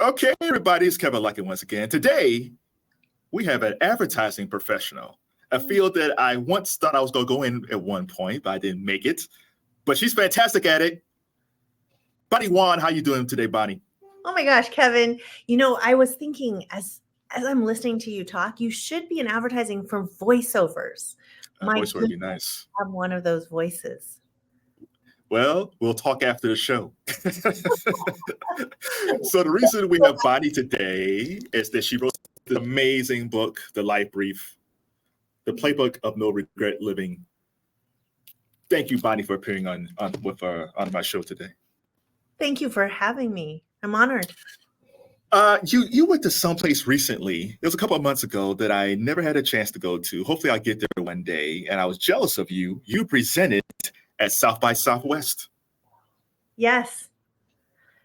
Okay, everybody, it's Kevin Lockett once again. Today, we have an advertising professional, a field that I once thought I was going to go in at one point, but I didn't make it. But she's fantastic at it. Bonnie Wan, how you doing today, Bonnie? Oh my gosh, Kevin. I was thinking as I'm listening to you talk, you should be in advertising for voiceovers. My Voiceover would be nice. I'm one of those voices. Well, we'll talk after the show. So the reason we have Bonnie today is that she wrote the amazing book, The Life Brief, the playbook of no regret living. Thank you, Bonnie, for appearing on my show today. Thank you for having me. I'm honored. You went to someplace recently. It was a couple of months ago that I never had a chance to go to. Hopefully I'll get there one day. And I was jealous of you. You presented at South by Southwest. Yes.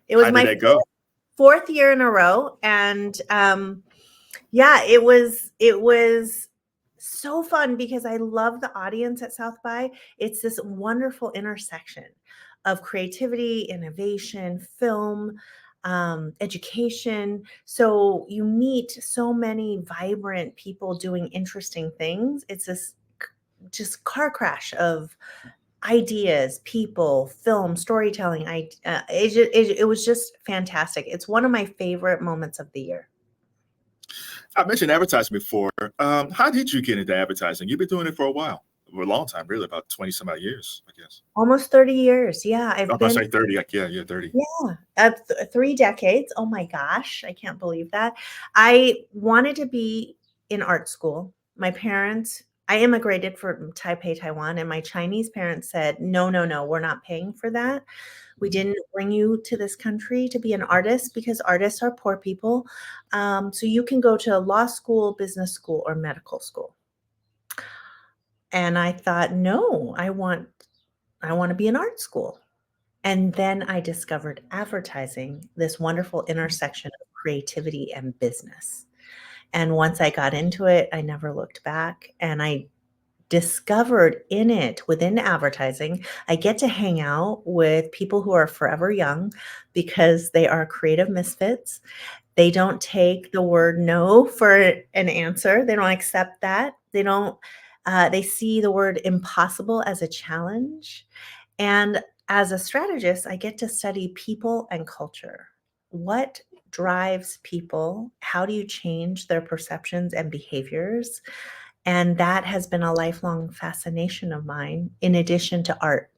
It was my fourth year in a row. And it was so fun because I love the audience at South by. It's this wonderful intersection of creativity, innovation, film, education. So you meet so many vibrant people doing interesting things. It's this just car crash of ideas, people, film, storytelling. It was just fantastic. It's one of my favorite moments of the year. I mentioned advertising before. How did you get into advertising? You've been doing it for a while, for a long time, really, about 20 some odd years, I guess. Almost 30 years. Yeah. I've been 30. Yeah, 30. Yeah. 3 decades. Oh my gosh. I can't believe that. I wanted to be in art school. I immigrated from Taipei, Taiwan, and my Chinese parents said, no, we're not paying for that. We didn't bring you to this country to be an artist because artists are poor people. So you can go to law school, business school, or medical school. And I thought, no, I want to be in art school. And then I discovered advertising, this wonderful intersection of creativity and business. And once I got into it, I never looked back. And I discovered within advertising, I get to hang out with people who are forever young because they are creative misfits. They don't take the word no for an answer. They don't accept that. They see the word impossible as a challenge. And as a strategist, I get to study people and culture. What drives people? How do you change their perceptions and behaviors? And that has been a lifelong fascination of mine, in addition to art.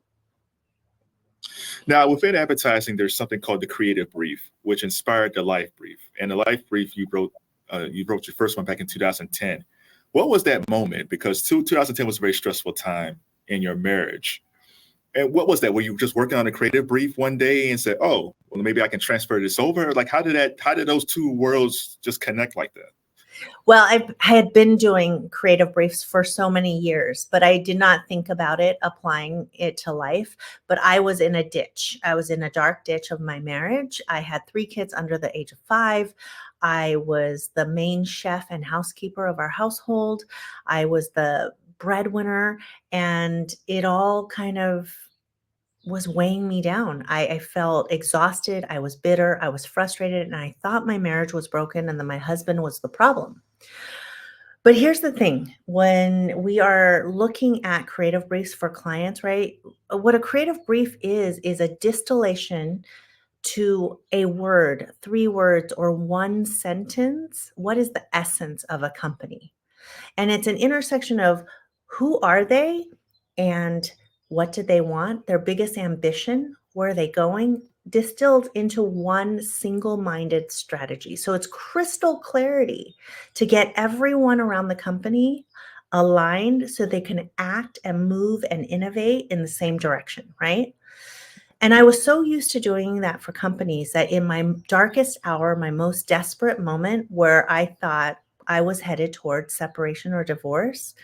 Now, within advertising, there's something called the creative brief, which inspired the Life Brief. And the Life Brief, you wrote your first one back in 2010. What was that moment? Because 2010 was a very stressful time in your marriage. And what was that? Were you just working on a creative brief one day and said, oh, well, maybe I can transfer this over? Like, how did those two worlds just connect like that? Well, I had been doing creative briefs for so many years, but I did not think about applying it to life. But I was in a ditch. I was in a dark ditch of my marriage. I had 3 kids under the age of 5. I was the main chef and housekeeper of our household. I was the breadwinner, and it all kind of was weighing me down. I felt exhausted. I was bitter. I was frustrated. And I thought my marriage was broken and that my husband was the problem. But here's the thing. When we are looking at creative briefs for clients, right? What a creative brief is a distillation to a word, 3 words, or 1 sentence. What is the essence of a company? And it's an intersection of who are they and what do they want, their biggest ambition, where are they going, distilled into one single-minded strategy. So it's crystal clarity to get everyone around the company aligned so they can act and move and innovate in the same direction, right? And I was so used to doing that for companies that in my darkest hour, my most desperate moment where I thought I was headed towards separation or divorce,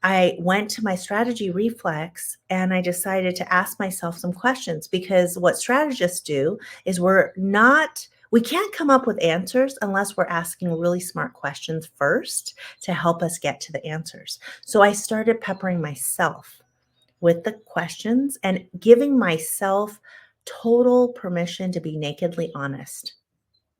I went to my strategy reflex and I decided to ask myself some questions, because what strategists do is we can't come up with answers unless we're asking really smart questions first to help us get to the answers. So I started peppering myself with the questions and giving myself total permission to be nakedly honest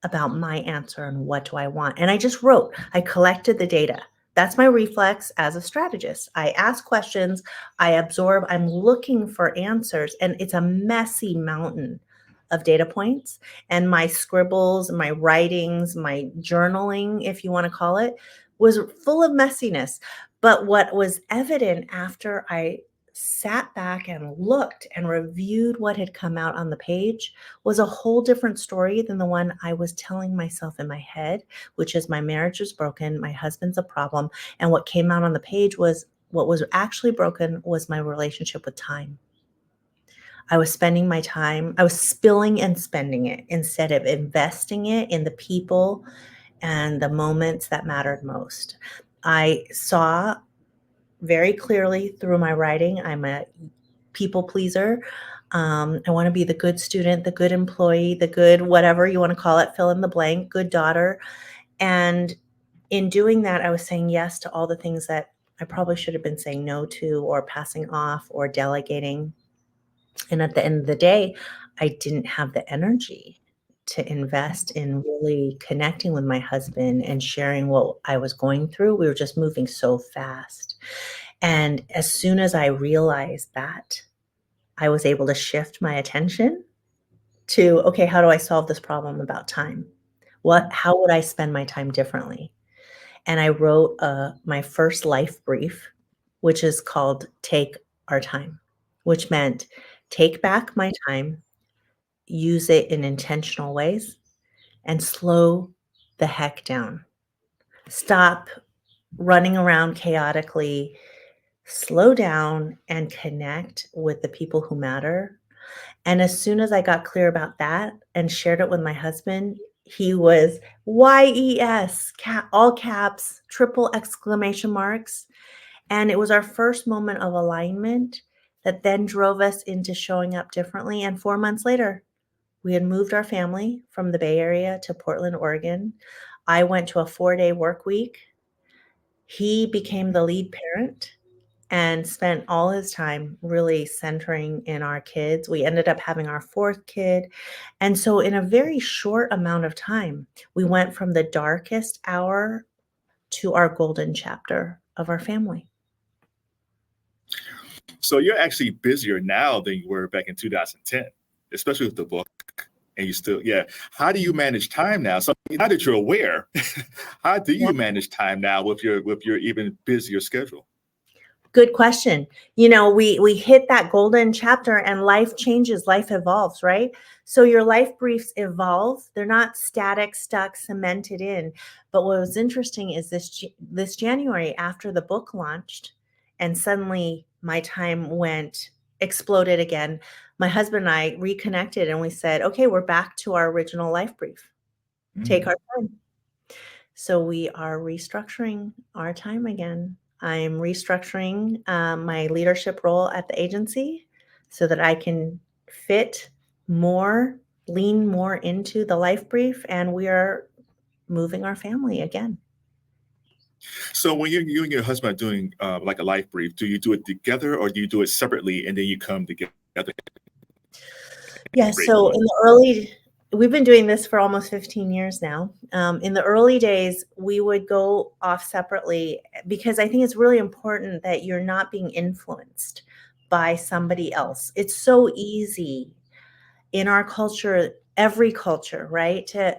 about my answer and what do I want. And I just wrote, I collected the data. That's my reflex as a strategist. I ask questions, I absorb, I'm looking for answers, and it's a messy mountain of data points. And my scribbles, my writings, my journaling, if you want to call it, was full of messiness. But what was evident after I sat back and looked and reviewed what had come out on the page was a whole different story than the one I was telling myself in my head, which is my marriage is broken, my husband's a problem. And what came out on the page was what was actually broken was my relationship with time. I was spending my time, I was spilling and spending it instead of investing it in the people and the moments that mattered most. I saw very clearly through my writing, I'm a people pleaser. I want to be the good student, the good employee, the good whatever you want to call it, fill in the blank, good daughter. And in doing that, I was saying yes to all the things that I probably should have been saying no to or passing off or delegating. And at the end of the day, I didn't have the energy to invest in really connecting with my husband and sharing what I was going through. We were just moving so fast. And as soon as I realized that, I was able to shift my attention to, okay, how do I solve this problem about time? How would I spend my time differently? And I wrote my first life brief, which is called Take Our Time, which meant take back my time, use it in intentional ways, and slow the heck down. Stop running around chaotically, slow down and connect with the people who matter. And as soon as I got clear about that and shared it with my husband, he was YES, all caps, triple exclamation marks. And it was our first moment of alignment that then drove us into showing up differently. And 4 months later, we had moved our family from the Bay Area to Portland, Oregon. I went to a 4-day work week. He became the lead parent and spent all his time really centering in our kids. We ended up having our 4th kid. And so in a very short amount of time, we went from the darkest hour to our golden chapter of our family. So you're actually busier now than you were back in 2010, especially with the book. And you still, yeah. How do you manage time now? So now that you're aware, how do you manage time now with your even busier schedule? Good question. You know, we hit that golden chapter and life changes, life evolves, right? So your life briefs evolve. They're not static, stuck, cemented in. But what was interesting is this January after the book launched and suddenly my time exploded again. My husband and I reconnected and we said, okay, we're back to our original life brief. Take our time. So we are restructuring our time again. I'm restructuring my leadership role at the agency so that I can lean more into the life brief, and we are moving our family again. So when you and your husband are doing like a life brief, do you do it together or do you do it separately and then you come together? Yeah, so we've been doing this for almost 15 years now. In the early days, we would go off separately because I think it's really important that you're not being influenced by somebody else. It's so easy in our culture, every culture, right, to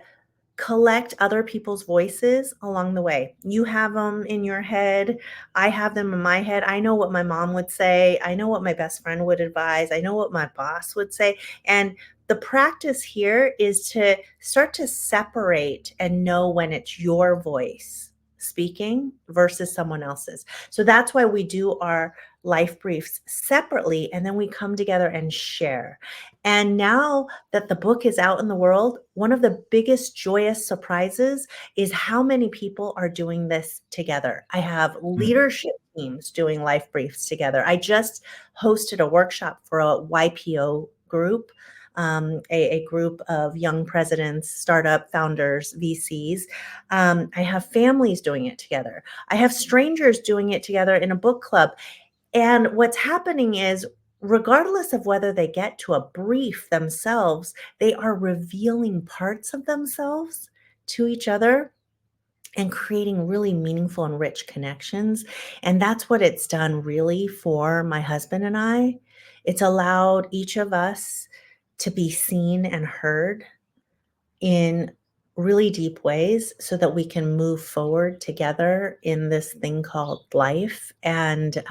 collect other people's voices along the way. You have them in your head. I have them in my head. I know what my mom would say. I know what my best friend would advise. I know what my boss would say. And the practice here is to start to separate and know when it's your voice speaking versus someone else's. So that's why we do our life briefs separately, and then we come together and share. And now that the book is out in the world, one of the biggest joyous surprises is how many people are doing this together. I have leadership teams doing life briefs together. I just hosted a workshop for a YPO group, a group of young presidents, startup founders, VCs. I have families doing it together. I have strangers doing it together in a book club. And what's happening is regardless of whether they get to a brief themselves, they are revealing parts of themselves to each other and creating really meaningful and rich connections. And that's what it's done really for my husband and I. It's allowed each of us to be seen and heard in really deep ways so that we can move forward together in this thing called life. And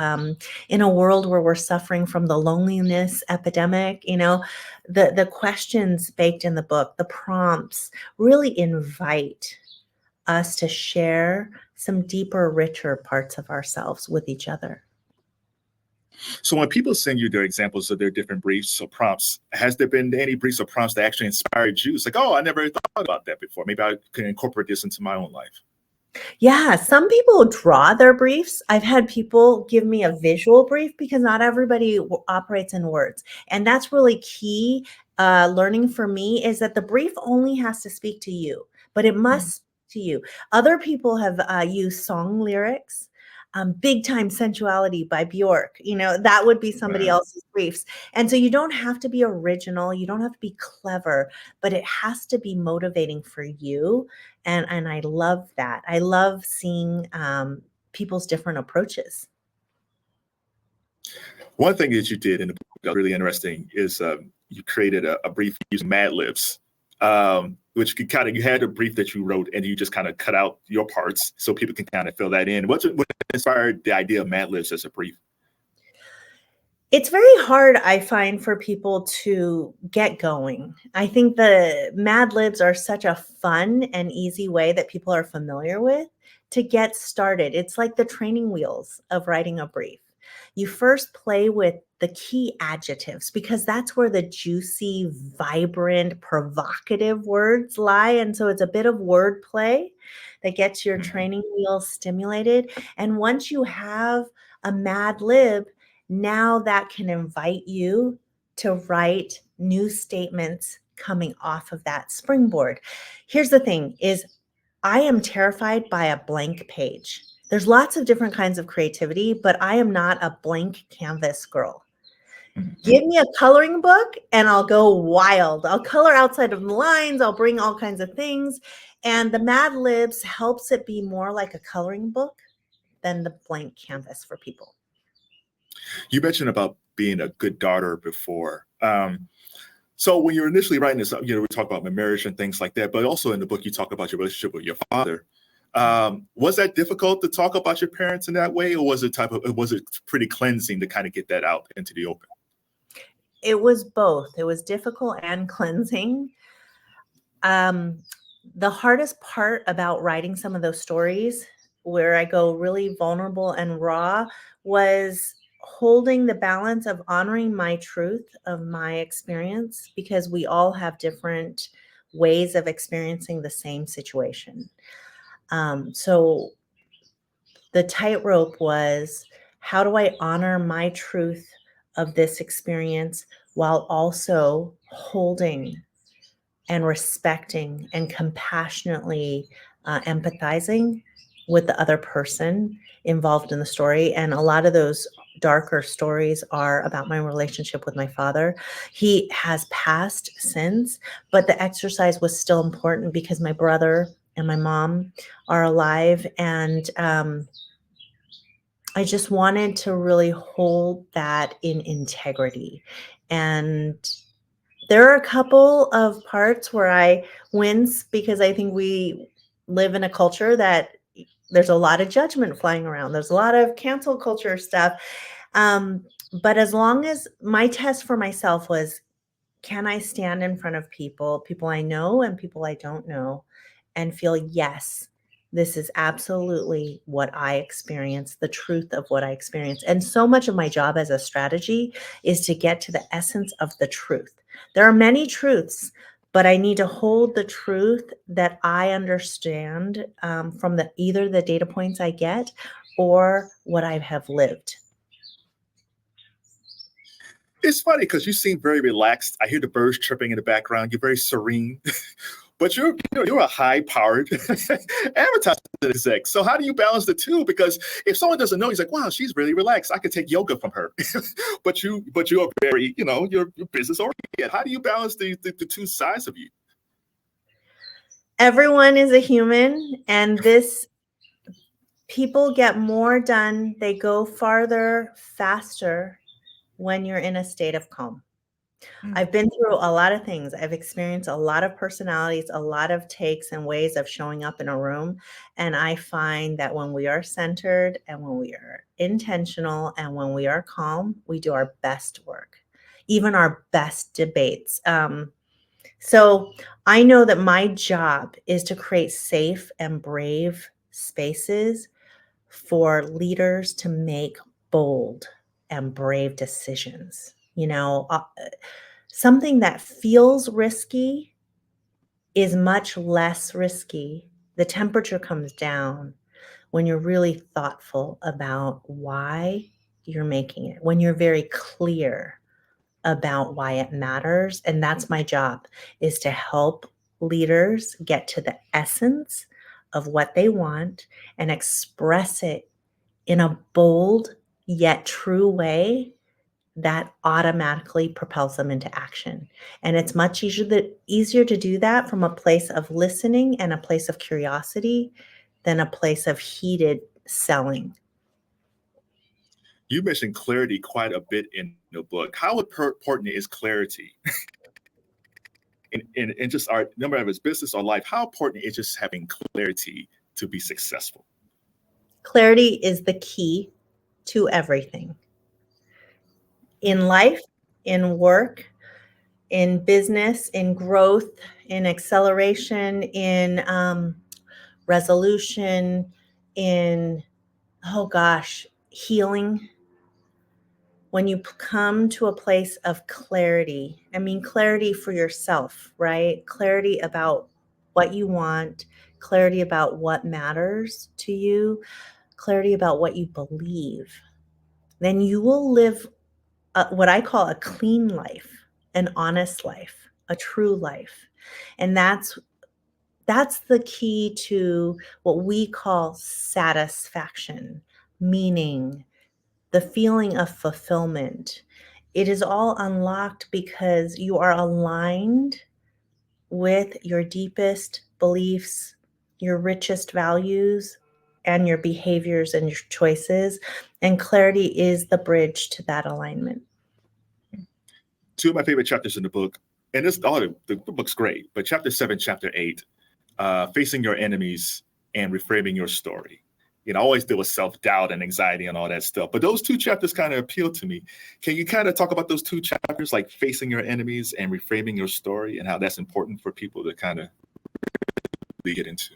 in a world where we're suffering from the loneliness epidemic, the questions baked in the book, the prompts really invite us to share some deeper, richer parts of ourselves with each other. So when people send you their examples of their different briefs or prompts, has there been any briefs or prompts that actually inspired you? It's like, oh, I never thought about that before. Maybe I can incorporate this into my own life. Yeah, some people draw their briefs. I've had people give me a visual brief because not everybody operates in words. And that's really key learning for me, is that the brief only has to speak to you, but it must speak to you. Other people have used song lyrics. Big Time Sensuality by Bjork, that would be somebody else's briefs. And so you don't have to be original, you don't have to be clever, but it has to be motivating for you. And I love that. I love seeing people's different approaches. One thing that you did in the book that was really interesting is you created a brief using Mad Libs, which you had a brief that you wrote and you just kind of cut out your parts so people can kind of fill that in. What inspired the idea of Mad Libs as a brief? It's very hard, I find, for people to get going. I think the Mad Libs are such a fun and easy way that people are familiar with to get started. It's like the training wheels of writing a brief. You first play with the key adjectives because that's where the juicy, vibrant, provocative words lie. And so it's a bit of wordplay that gets your training wheels stimulated. And once you have a Mad Lib, now that can invite you to write new statements coming off of that springboard. Here's the thing is I am terrified by a blank page. There's lots of different kinds of creativity, but I am not a blank canvas girl. Give me a coloring book and I'll go wild. I'll color outside of the lines. I'll bring all kinds of things. And the Mad Libs helps it be more like a coloring book than the blank canvas for people. You mentioned about being a good daughter before. So when you're initially writing this, we talk about marriage and things like that, but also in the book, you talk about your relationship with your father. Was that difficult to talk about your parents in that way, or was it pretty cleansing to kind of get that out into the open? It was both. It was difficult and cleansing. The hardest part about writing some of those stories where I go really vulnerable and raw was holding the balance of honoring my truth of my experience, because we all have different ways of experiencing the same situation. So the tightrope was, how do I honor my truth of this experience while also holding and respecting and compassionately empathizing with the other person involved in the story. And a lot of those darker stories are about my relationship with my father. He has passed since, but the exercise was still important because my brother and my mom are alive. And I just wanted to really hold that in integrity. And there are a couple of parts where I wince because I think we live in a culture that there's a lot of judgment flying around. There's a lot of cancel culture stuff. But as long as my test for myself was, can I stand in front of people I know and people I don't know, and feel, yes, this is absolutely what I experience, the truth of what I experience. And so much of my job as a strategy is to get to the essence of the truth. There are many truths, but I need to hold the truth that I understand from either the data points I get or what I have lived. It's funny because you seem very relaxed. I hear the birds chirping in the background. You're very serene. but you're a high-powered advertising exec. So how do you balance the two? Because if someone doesn't know, he's like, wow, she's really relaxed. I could take yoga from her. but you're very, you're business oriented. How do you balance the two sides of you? Everyone is a human, and people get more done. They go farther, faster when you're in a state of calm. I've been through a lot of things. I've experienced a lot of personalities, a lot of takes and ways of showing up in a room. And I find that when we are centered and when we are intentional and when we are calm, we do our best work, even our best debates. So I know that my job is to create safe and brave spaces for leaders to make bold and brave decisions. Something that feels risky is much less risky. The temperature comes down when you're really thoughtful about why you're making it, when you're very clear about why it matters. And that's my job, is to help leaders get to the essence of what they want and express it in a bold yet true way that automatically propels them into action. And it's much easier to do that from a place of listening and a place of curiosity than a place of heated selling. You mentioned clarity quite a bit in the book. How important is clarity in just our number of his business or life? How important is just having clarity to be successful? Clarity is the key to everything. In life, in work, in business, in growth, in acceleration, in resolution, in, healing. When you come to a place of clarity, I mean, clarity for yourself, right? Clarity about what you want, clarity about what matters to you, clarity about what you believe, then you will live what I call a clean life, an honest life, a true life. And that's the key to what we call satisfaction, meaning, the feeling of fulfillment. It is all unlocked because you are aligned with your deepest beliefs, your richest values, and your behaviors and your choices. And clarity is the bridge to that alignment. Two of my favorite chapters in the book, and the book's great, but chapter 7, chapter 8, facing your enemies and reframing your story. I always deal with self-doubt and anxiety and all that stuff. But those two chapters kind of appeal to me. Can you kind of talk about those two chapters, like facing your enemies and reframing your story, and how that's important for people to kind of really get into?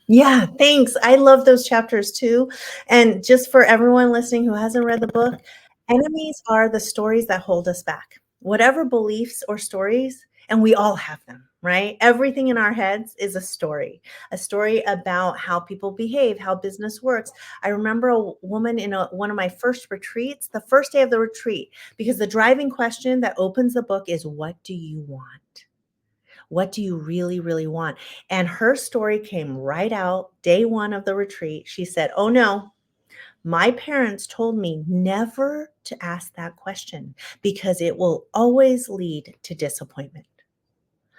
Yeah, thanks. I love those chapters too. And just for everyone listening who hasn't read the book, enemies are the stories that hold us back. Whatever beliefs or stories, and we all have them, right? Everything in our heads is a story about how people behave, how business works. I remember a woman in one of my first retreats, the first day of the retreat, because the driving question that opens the book is, what do you want? What do you really, really want? And her story came right out day one of the retreat. She said, oh no, my parents told me never to ask that question because it will always lead to disappointment.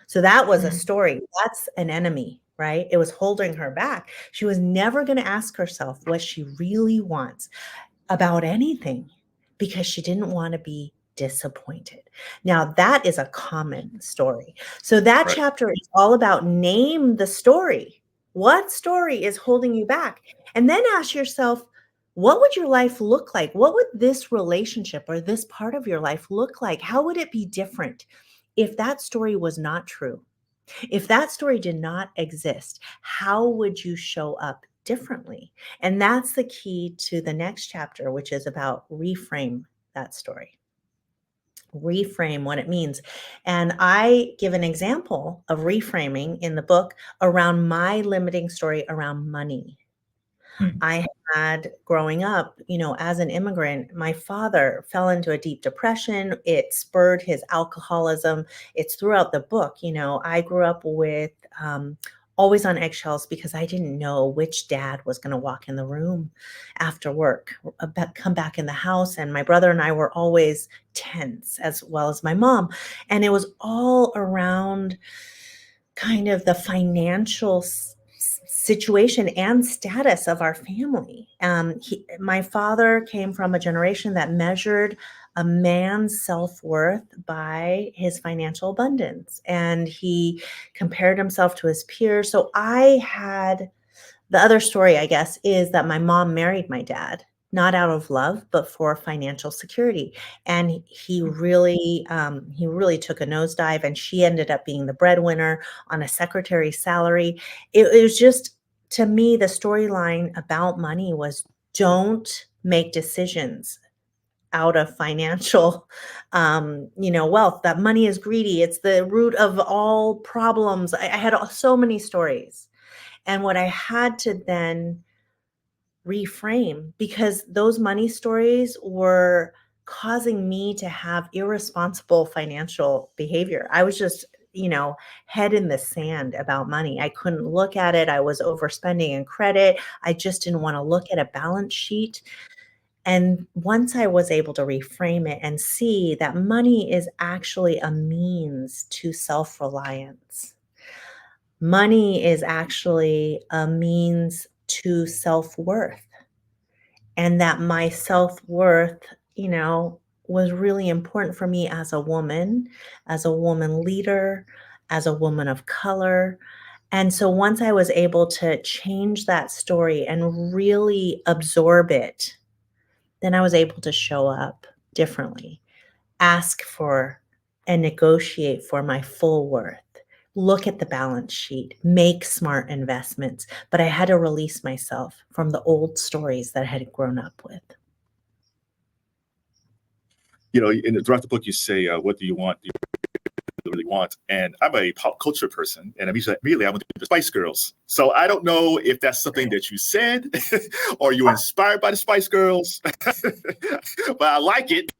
So that was a story. That's an enemy, right? It was holding her back. She was never going to ask herself what she really wants about anything because she didn't want to be disappointed. Now, that is a common story. So that Right. chapter is all about name the story. What story is holding you back? And then ask yourself, what would your life look like? What would this relationship or this part of your life look like? How would it be different if that story was not true? If that story did not exist, how would you show up differently? And that's the key to the next chapter, which is about reframe that story. Reframe what it means. And I give an example of reframing in the book around my limiting story around money. I had growing up, as an immigrant, my father fell into a deep depression. It spurred his alcoholism. It's throughout the book. I grew up with always on eggshells because I didn't know which dad was going to walk in the room after work, come back in the house. And my brother and I were always tense, as well as my mom. And it was all around kind of the financial situation and status of our family. My father came from a generation that measured a man's self-worth by his financial abundance, and he compared himself to his peers. So the other story, I guess, is that my mom married my dad, not out of love, but for financial security. And he really took a nosedive, and she ended up being the breadwinner on a secretary's salary. It was just, to me, the storyline about money was, don't make decisions out of financial, wealth. That money is greedy. It's the root of all problems. I had so many stories. And what I had to then reframe, because those money stories were causing me to have irresponsible financial behavior. I was just, head in the sand about money. I couldn't look at it. I was overspending in credit. I just didn't want to look at a balance sheet. And once I was able to reframe it and see that money is actually a means to self-reliance, money is actually a means to self-worth, and that my self-worth, was really important for me as a woman leader, as a woman of color. And so once I was able to change that story and really absorb it, then I was able to show up differently, ask for and negotiate for my full worth, look at the balance sheet, make smart investments. But I had to release myself from the old stories that I had grown up with. Throughout the book, you say, what do you want? Do you really want? And I'm a pop culture person, and immediately I went to the Spice Girls. So I don't know if that's something that you said or you inspired by the Spice Girls, but I like it.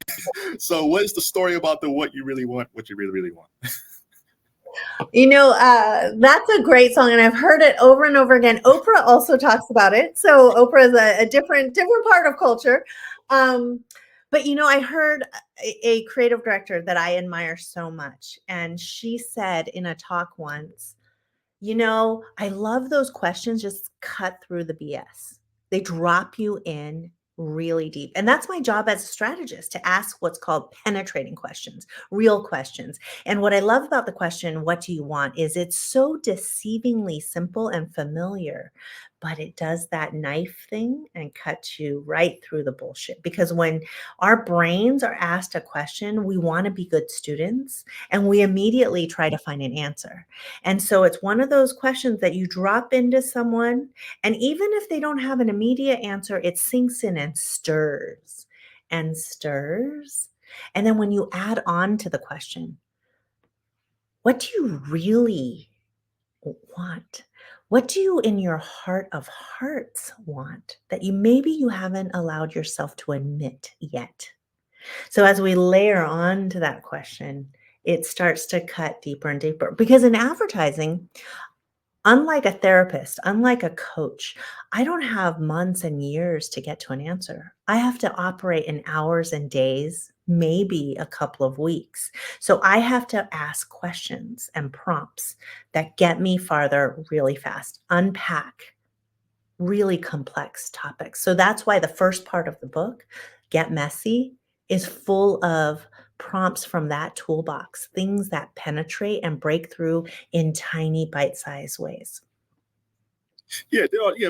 So what is the story about what you really want, what you really, really want? That's a great song, and I've heard it over and over again. Oprah also talks about it. So Oprah is a different part of culture. But I heard a creative director that I admire so much, and she said in a talk once, I love those questions just cut through the BS. They drop you in really deep. And that's my job as a strategist, to ask what's called penetrating questions, real questions. And what I love about the question, what do you want, is it's so deceivingly simple and familiar, but it does that knife thing and cuts you right through the bullshit. Because when our brains are asked a question, we want to be good students, and we immediately try to find an answer. And so it's one of those questions that you drop into someone, and even if they don't have an immediate answer, it sinks in and stirs and stirs. And then when you add on to the question, what do you really want? What do you in your heart of hearts want that maybe you haven't allowed yourself to admit yet? So as we layer on to that question, it starts to cut deeper and deeper. Because in advertising, unlike a therapist, unlike a coach, I don't have months and years to get to an answer. I have to operate in hours and days, maybe a couple of weeks. So I have to ask questions and prompts that get me farther really fast, unpack really complex topics. So that's why the first part of the book, Get Messy, is full of prompts from that toolbox, things that penetrate and break through in tiny bite-sized ways. Yeah,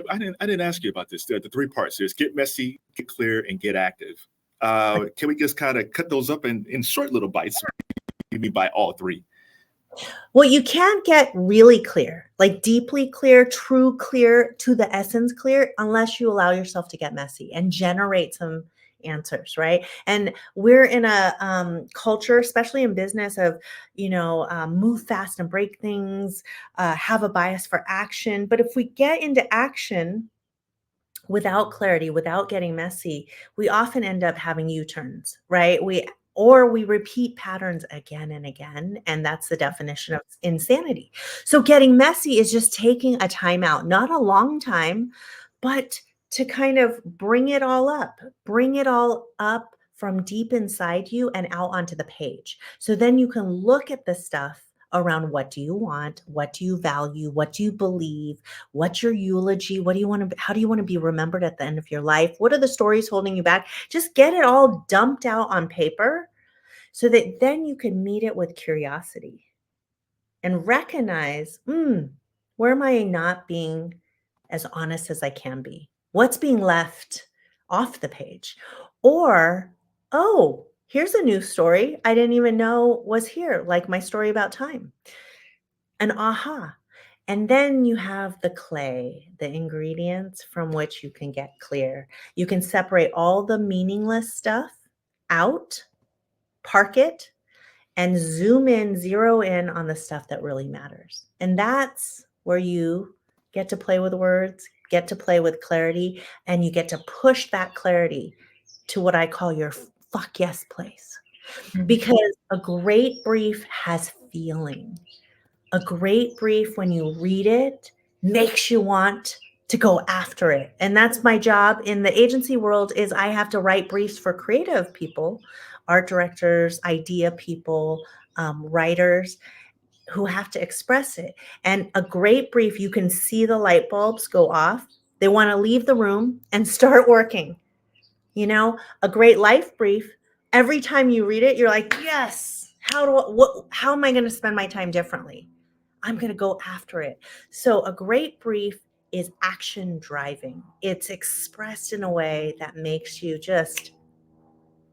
I didn't ask you about this. The three parts. There's get messy, get clear, and get active. Can we just kind of cut those up in short little bites? Maybe by all three. Well, you can't get really clear, like deeply clear, true clear, to the essence clear, unless you allow yourself to get messy and generate some answers, right? And we're in a culture, especially in business, of move fast and break things, have a bias for action. But if we get into action, without clarity, without getting messy, we often end up having U-turns, right? Or we repeat patterns again and again, and that's the definition of insanity. So getting messy is just taking a time out, not a long time, but to kind of bring it all up from deep inside you and out onto the page. So then you can look at the stuff around what do you want, what do you value, what do you believe, what's your eulogy, what do you want to, how do you want to be remembered at the end of your life, what are the stories holding you back? Just get it all dumped out on paper so that then you can meet it with curiosity and recognize, where am I not being as honest as I can be? What's being left off the page? Or, oh, here's a new story I didn't even know was here, like my story about time. An aha. And then you have the clay, the ingredients from which you can get clear. You can separate all the meaningless stuff out, park it, and zoom in, zero in on the stuff that really matters. And that's where you get to play with words, get to play with clarity, and you get to push that clarity to what I call your fuck yes place. Because a great brief has feeling. A great brief, when you read it, makes you want to go after it. And that's my job in the agency world, is I have to write briefs for creative people, art directors, idea people, writers who have to express it. And a great brief, you can see the light bulbs go off. They want to leave the room and start working. You know, a great life brief, every time you read it, you're like, yes, how am I going to spend my time differently? I'm going to go after it. So a great brief is action driving. It's expressed in a way that makes you just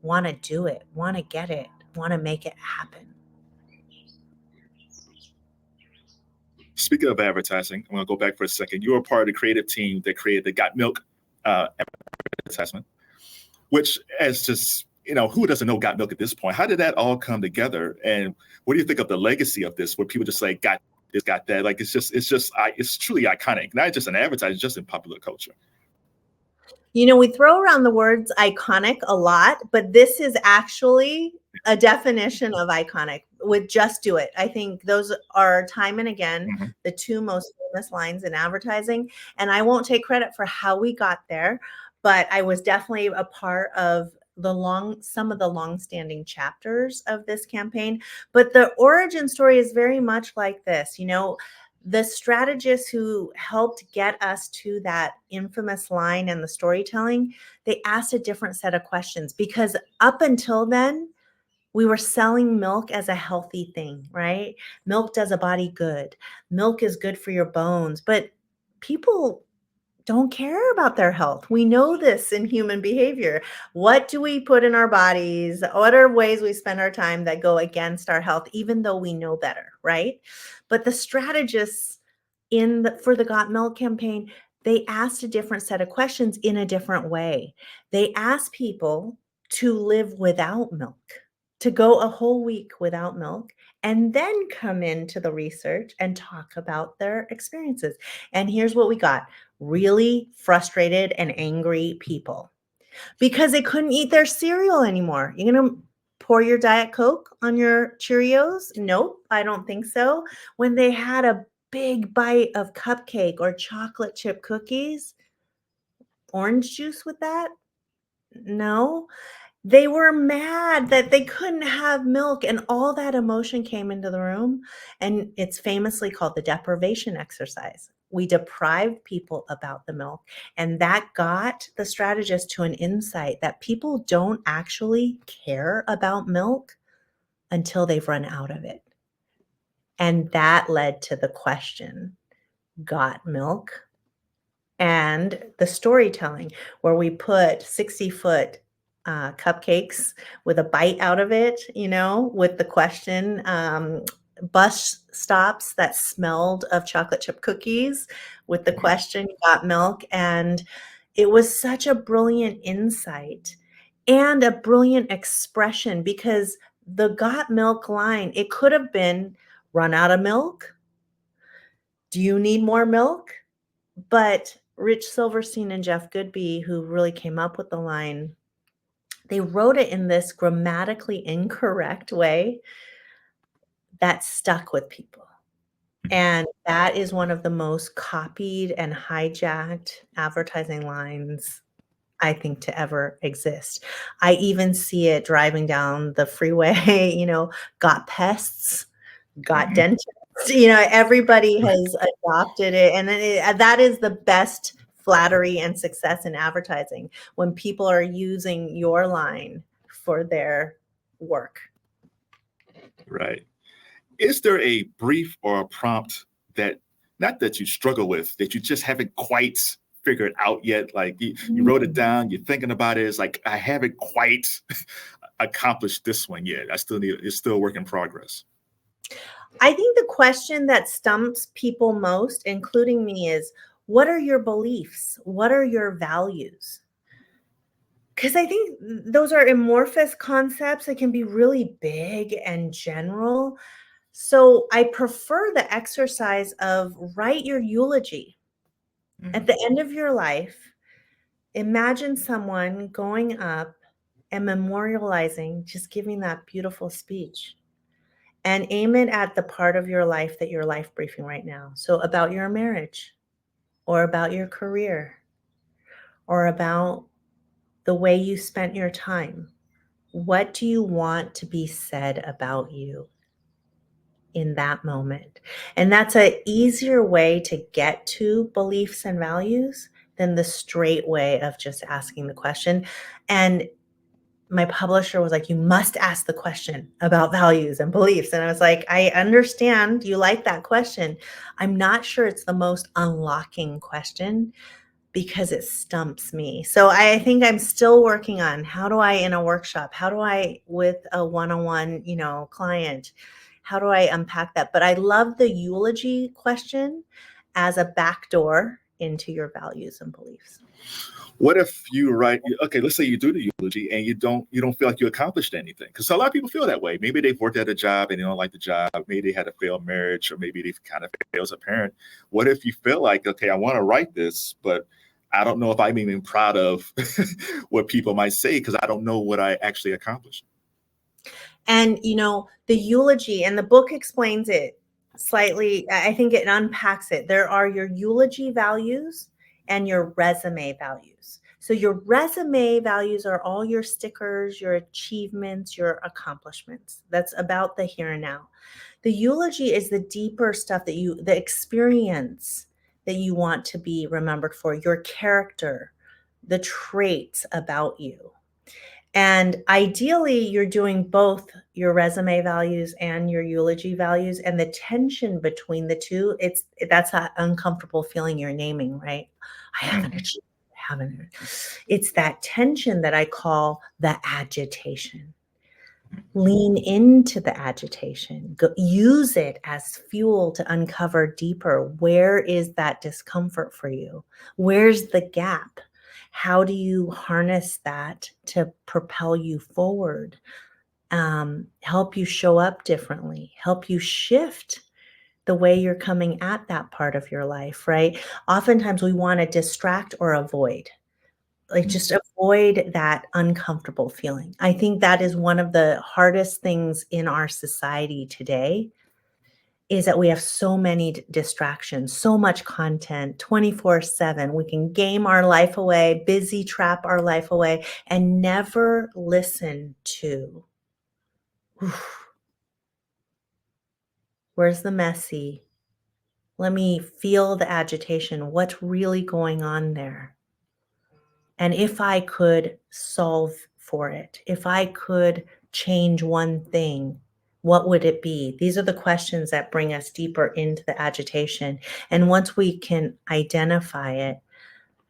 want to do it, want to get it, want to make it happen. Speaking of advertising, I'm going to go back for a second. You were part of the creative team that created the Got Milk advertisement, which, as just, who doesn't know Got Milk at this point? How did that all come together? And what do you think of the legacy of this, where people just say, got this, got that? Like, it's truly iconic, not just in advertising, just in popular culture. We throw around the words iconic a lot, but this is actually a definition of iconic with Just Do It. I think those are time and again the two most famous lines in advertising. And I won't take credit for how we got there, but I was definitely a part of some of the long-standing chapters of this campaign. But the origin story is very much like this. The strategists who helped get us to that infamous line and the storytelling, they asked a different set of questions, because up until then, we were selling milk as a healthy thing, right? Milk does a body good. Milk is good for your bones, but people don't care about their health. We know this in human behavior. What do we put in our bodies? What are ways we spend our time that go against our health, even though we know better, right? But the strategists for the Got Milk campaign, they asked a different set of questions in a different way. They asked people to live without milk, to go a whole week without milk, and then come into the research and talk about their experiences. And here's what we got: really frustrated and angry people, because they couldn't eat their cereal anymore. You're going to pour your Diet Coke on your Cheerios? Nope, I don't think so. When they had a big bite of cupcake or chocolate chip cookies, orange juice with that? No. They were mad that they couldn't have milk, and all that emotion came into the room. And it's famously called the deprivation exercise. We deprived people about the milk, and that got the strategist to an insight that people don't actually care about milk until they've run out of it. And that led to the question, got milk? And the storytelling, where we put 60-foot cupcakes with a bite out of it, with the question, bus stops that smelled of chocolate chip cookies, with the question, got milk. And it was such a brilliant insight and a brilliant expression, because the got milk line, it could have been, run out of milk? Do you need more milk? But Rich Silverstein and Jeff Goodby, who really came up with the line, they wrote it in this grammatically incorrect way that stuck with people. And that is one of the most copied and hijacked advertising lines, I think, to ever exist. I even see it driving down the freeway, got pests, got dentists, everybody has adopted it. And that is the best flattery and success in advertising, when people are using your line for their work. Right. Is there a brief or a prompt that, not that you struggle with, that you just haven't quite figured out yet? Like you wrote it down, you're thinking about it. It's like, I haven't quite accomplished this one yet. It's still a work in progress. I think the question that stumps people most, including me, is, what are your beliefs? What are your values? Because I think those are amorphous concepts that can be really big and general. So I prefer the exercise of write your eulogy. At the end of your life, imagine someone going up and memorializing, just giving that beautiful speech, and aim it at the part of your life that you're life briefing right now. So about your marriage, or about your career, or about the way you spent your time. What do you want to be said about you in that moment? And that's an easier way to get to beliefs and values than the straight way of just asking the question. And my publisher was like, you must ask the question about values and beliefs. And I was like, I understand you like that question. I'm not sure it's the most unlocking question, because it stumps me. So I think I'm still working on, how do I, in a workshop, how do I, with a one-on-one, client, how do I unpack that? But I love the eulogy question as a backdoor into your values and beliefs. What if you write, okay, let's say you do the eulogy and you don't feel like you accomplished anything? Because a lot of people feel that way. Maybe they've worked at a job and they don't like the job. Maybe they had a failed marriage, or maybe they've kind of failed as a parent. What if you feel like, okay, I want to write this, but I don't know if I'm even proud of what people might say, because I don't know what I actually accomplished. And, the eulogy, and the book explains it slightly. I think it unpacks it. There are your eulogy values and your resume values. So your resume values are all your stickers, your achievements, your accomplishments. That's about the here and now. The eulogy is the deeper stuff the experience that you want to be remembered for, your character, the traits about you. And ideally, you're doing both your resume values and your eulogy values, and the tension between the two, that's that uncomfortable feeling you're naming, right? I haven't achieved, I haven't. It's that tension that I call the agitation. Lean into the agitation. Use it as fuel to uncover deeper. Where is that discomfort for you? Where's the gap? How do you harness that to propel you forward? Help you show up differently, help you shift the way you're coming at that part of your life, right? Oftentimes we want to distract or avoid. Like, just avoid that uncomfortable feeling. I think that is one of the hardest things in our society today, is that we have so many distractions, so much content 24/7. We can game our life away, busy trap our life away, and never listen to, where's the messy? Let me feel the agitation. What's really going on there? And if I could solve for it, if I could change one thing, what would it be? These are the questions that bring us deeper into the agitation. And once we can identify it,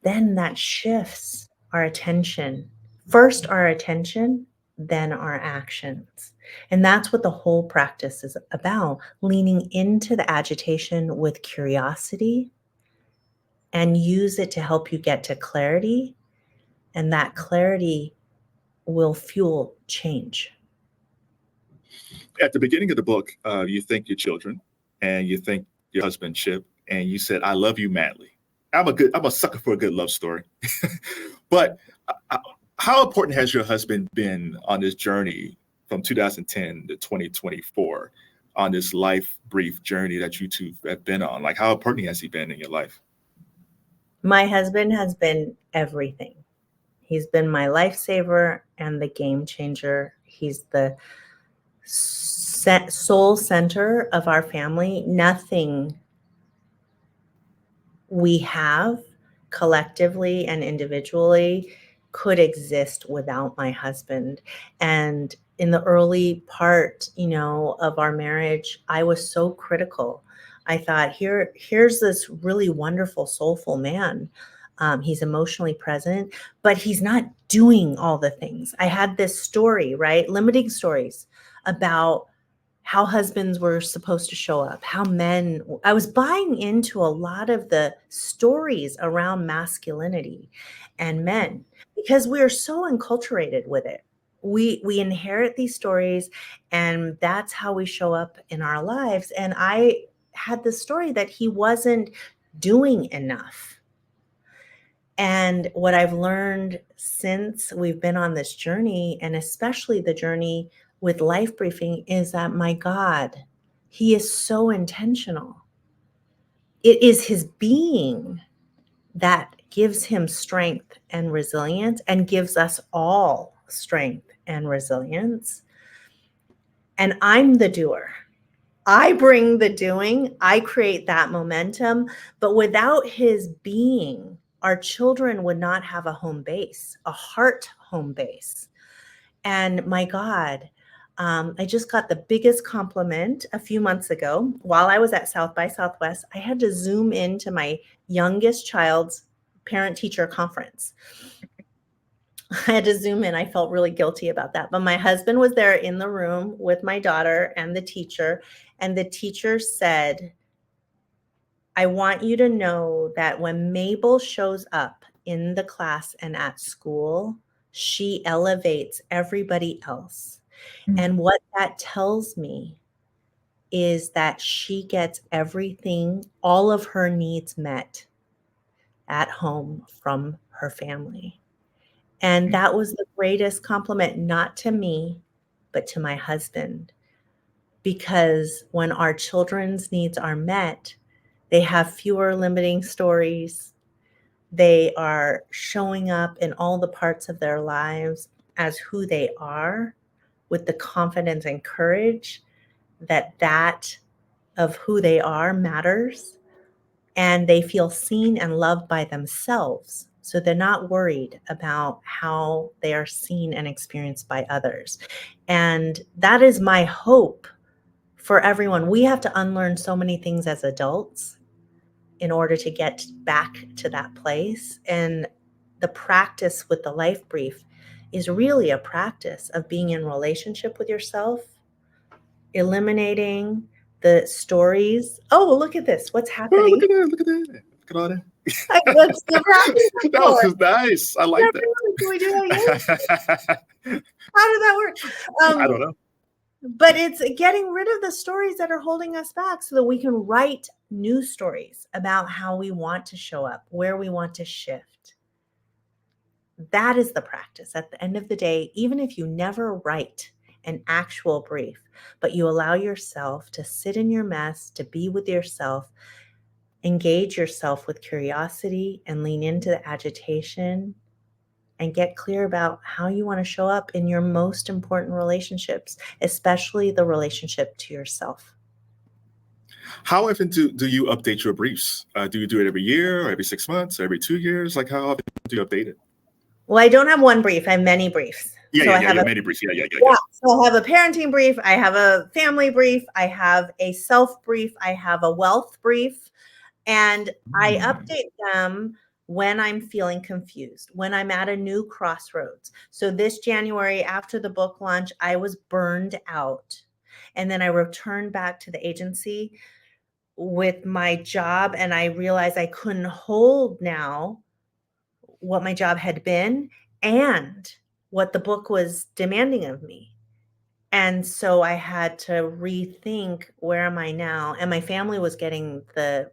then that shifts our attention. First our attention, then our actions. And that's what the whole practice is about, leaning into the agitation with curiosity, and use it to help you get to clarity. And that clarity will fuel change. At the beginning of the book, you thank your children and you thank your husband, Chip, and you said, I love you madly. I'm a sucker for a good love story. But how important has your husband been on this journey from 2010 to 2024, on this life brief journey that you two have been on? Like, how important has he been in your life? My husband has been everything. He's been my lifesaver and the game changer. He's the soul center of our family. Nothing we have collectively and individually could exist without my husband. And in the early part, of our marriage, I was so critical. I thought, here's this really wonderful, soulful man. He's emotionally present, but he's not doing all the things. I had this story, right? Limiting stories about how husbands were supposed to show up, I was buying into a lot of the stories around masculinity and men because we are so enculturated with it. We inherit these stories, and that's how we show up in our lives. And I had the story that he wasn't doing enough. And what I've learned since we've been on this journey, and especially the journey with life briefing, is that, my God, he is so intentional. It is his being that gives him strength and resilience, and gives us all strength and resilience. And I'm the doer. I bring the doing. I create that momentum. But without his being, our children would not have a home base, a heart home base. And my God, I just got the biggest compliment a few months ago while I was at South by Southwest. I had to Zoom into my youngest child's parent-teacher conference. I had to Zoom in. I felt really guilty about that. But my husband was there in the room with my daughter and the teacher. And the teacher said, I want you to know that when Mabel shows up in the class and at school, she elevates everybody else. Mm-hmm. And what that tells me is that she gets everything, all of her needs met at home from her family. And that was the greatest compliment, not to me, but to my husband. Because when our children's needs are met, they have fewer limiting stories. They are showing up in all the parts of their lives as who they are, with the confidence and courage that of who they are matters. And they feel seen and loved by themselves. So they're not worried about how they are seen and experienced by others. And that is my hope for everyone. We have to unlearn so many things as adults in order to get back to that place. And the practice with the life brief is really a practice of being in relationship with yourself, eliminating the stories. Oh, look at this. What's happening? Oh, look at that. Look at that. Look at all that. That's the practice. That was just nice. I like that. Can we do that again? How did that work? I don't know. But it's getting rid of the stories that are holding us back so that we can write new stories about how we want to show up, where we want to shift. That is the practice. At the end of the day, even if you never write an actual brief, but you allow yourself to sit in your mess, to be with yourself, engage yourself with curiosity and lean into the agitation, and get clear about how you want to show up in your most important relationships, especially the relationship to yourself. How often do you update your briefs? Do you do it every year, or every 6 months, or every 2 years? Like, how often do you update it? Well, I don't have one brief. I have many briefs. I have many briefs. Yeah. So I have a parenting brief. I have a family brief. I have a self brief. I have a wealth brief. And I update them when I'm feeling confused, when I'm at a new crossroads. So this January, after the book launch, I was burned out. And then I returned back to the agency with my job, and I realized I couldn't hold now what my job had been and what the book was demanding of me. And so I had to rethink, where am I now? And my family was getting the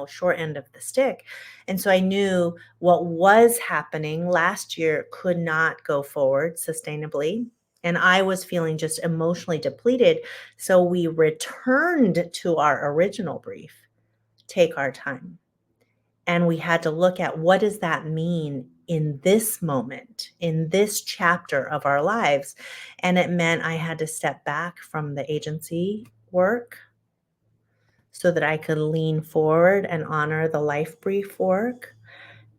short end of the stick. And so I knew what was happening last year could not go forward sustainably. And I was feeling just emotionally depleted. So we returned to our original brief, take our time. And we had to look at, what does that mean in this moment, in this chapter of our lives? And it meant I had to step back from the agency work so that I could lean forward and honor the life brief work.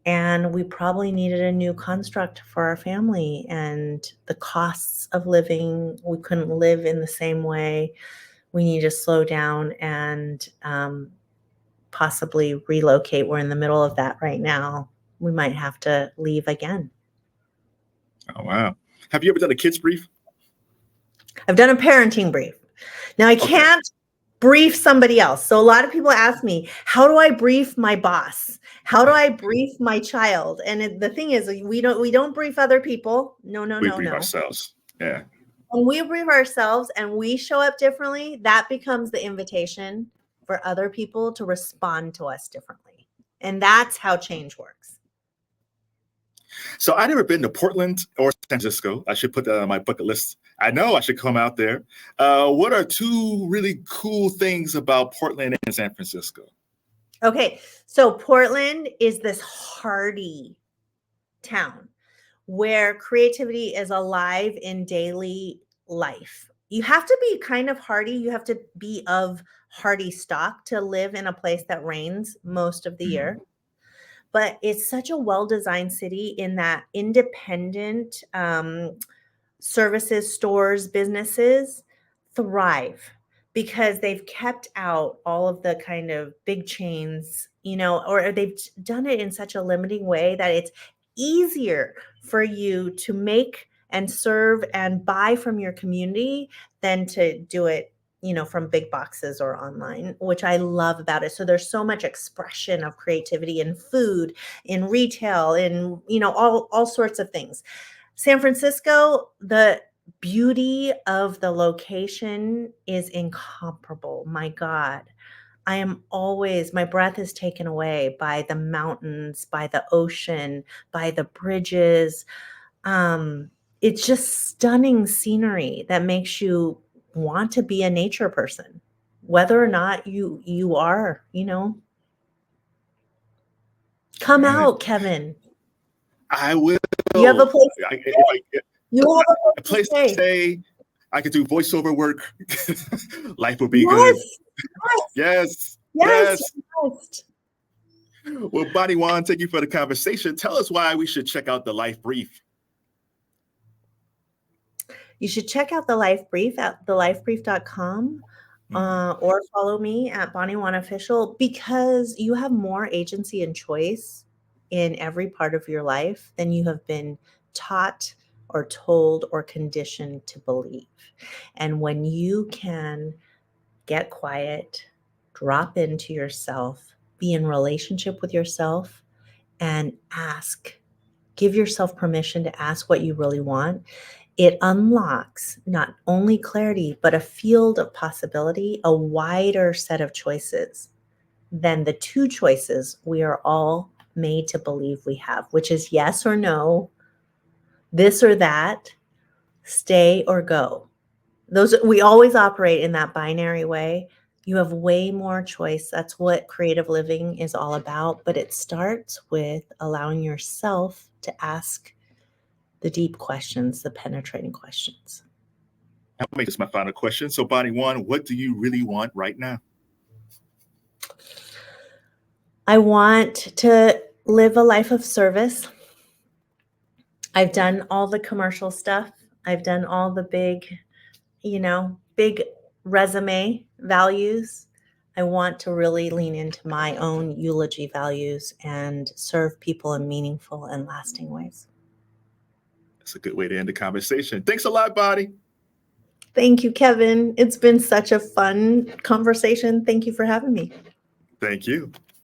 And we probably needed a new construct for our family, and the costs of living, we couldn't live in the same way. We need to slow down and possibly relocate. We're in the middle of that right now. We might have to leave again. Oh, wow. Have you ever done a kids brief? I've done a parenting brief. Now I can't brief somebody else. So a lot of people ask me, how do I brief my boss? How do I brief my child? And the thing is, we don't brief other people. No. We brief ourselves. Yeah. When we brief ourselves and we show up differently, that becomes the invitation for other people to respond to us differently. And that's how change works. So I've never been to Portland or San Francisco. I should put that on my bucket list. I know I should come out there. What are two really cool things about Portland and San Francisco? Okay, so Portland is this hardy town where creativity is alive in daily life. You have to be kind of hardy. You have to be of hardy stock to live in a place that rains most of the year. But it's such a well-designed city in that independent services, stores, businesses thrive because they've kept out all of the kind of big chains, or they've done it in such a limiting way that it's easier for you to make and serve and buy from your community than to do it from big boxes or online, which I love about it. So there's so much expression of creativity in food, in retail, in, all sorts of things. San Francisco, the beauty of the location is incomparable. My God, my breath is taken away by the mountains, by the ocean, by the bridges. It's just stunning scenery that makes you want to be a nature person, whether or not you are, Come out, Kevin. I will. You have a place. You have a place to stay. I could do voiceover work. Life will be good. Yes. Well, Bonnie Wan, thank you for the conversation. Tell us why we should check out the Life Brief. You should check out the Life Brief at thelifebrief.com or follow me at Bonnie Wan Official, because you have more agency and choice in every part of your life than you have been taught or told or conditioned to believe. And when you can get quiet, drop into yourself, be in relationship with yourself, and give yourself permission to ask what you really want, it unlocks not only clarity, but a field of possibility, a wider set of choices than the two choices we are all made to believe we have, which is yes or no, this or that, stay or go. We always operate in that binary way. You have way more choice. That's what creative living is all about. But it starts with allowing yourself to ask the deep questions, the penetrating questions. I'll make this my final question. So, Bonnie Wan, what do you really want right now? I want to live a life of service. I've done all the commercial stuff. I've done all the big resume values. I want to really lean into my own eulogy values and serve people in meaningful and lasting ways. That's a good way to end the conversation. Thanks a lot, Bonnie. Thank you, Kevin. It's been such a fun conversation. Thank you for having me. Thank you.